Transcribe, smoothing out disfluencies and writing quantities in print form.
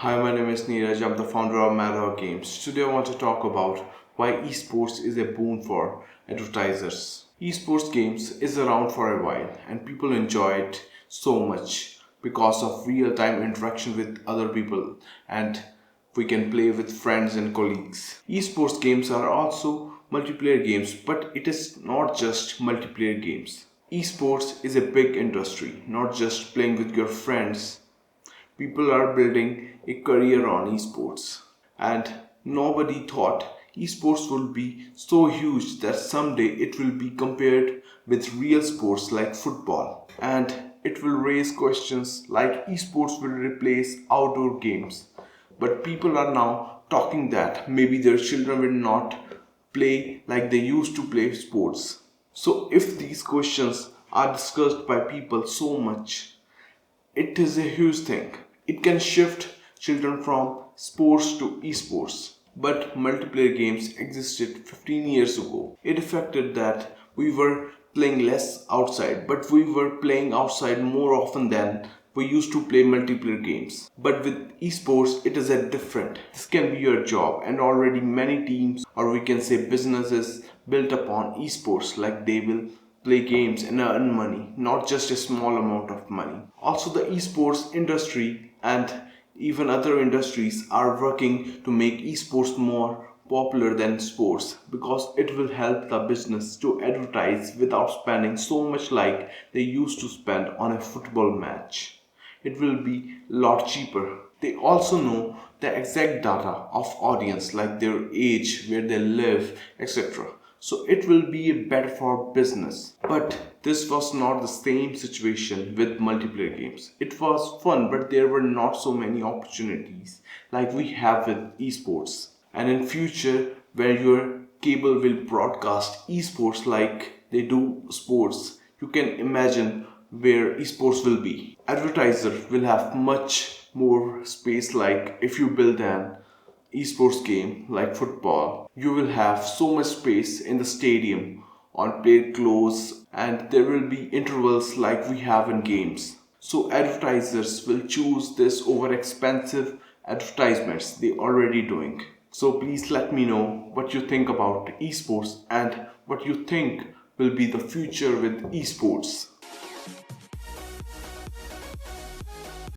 Hi, my name is Neeraj. I'm the founder of Madhawk Games. Today I want to talk about why esports is a boon for advertisers. Esports games is around for a while and people enjoy it so much because of real-time interaction with other people and we can play with friends and colleagues. Esports games are also multiplayer games, but it is not just multiplayer games. Esports is a big industry, not just playing with your friends. People are building a career on esports, and nobody thought esports would be so huge that someday it will be compared with real sports like football, and it will raise questions like esports will replace outdoor games. But people are now talking that maybe their children will not play like they used to play sports. So if these questions are discussed by people so much, it is a huge thing. It can shift children from sports to esports. But multiplayer games existed 15 years ago. It affected that we were playing less outside, but we were playing outside more often than we used to play multiplayer games. But with esports, it is a different. This can be your job, and already many teams, or we can say businesses, built upon esports, like they will play games and earn money, not just a small amount of money. Also, the esports industry and even other industries are working to make esports more popular than sports because it will help the business to advertise without spending so much like they used to spend on a football match. It will be a lot cheaper. They also know the exact data of audience like their age, where they live, etc. So it will be better for business. But this was not the same situation with multiplayer games. It was fun, but there were not so many opportunities like we have with esports. And in future, where your cable will broadcast esports like they do sports, you can imagine where esports will be. Advertiser will have much more space, like if you build an esports game like football, you will have so much space in the stadium on player clothes, and there will be intervals like we have in games. So advertisers will choose this over expensive advertisements they already doing. So please let me know what you think about esports and what you think will be the future with esports.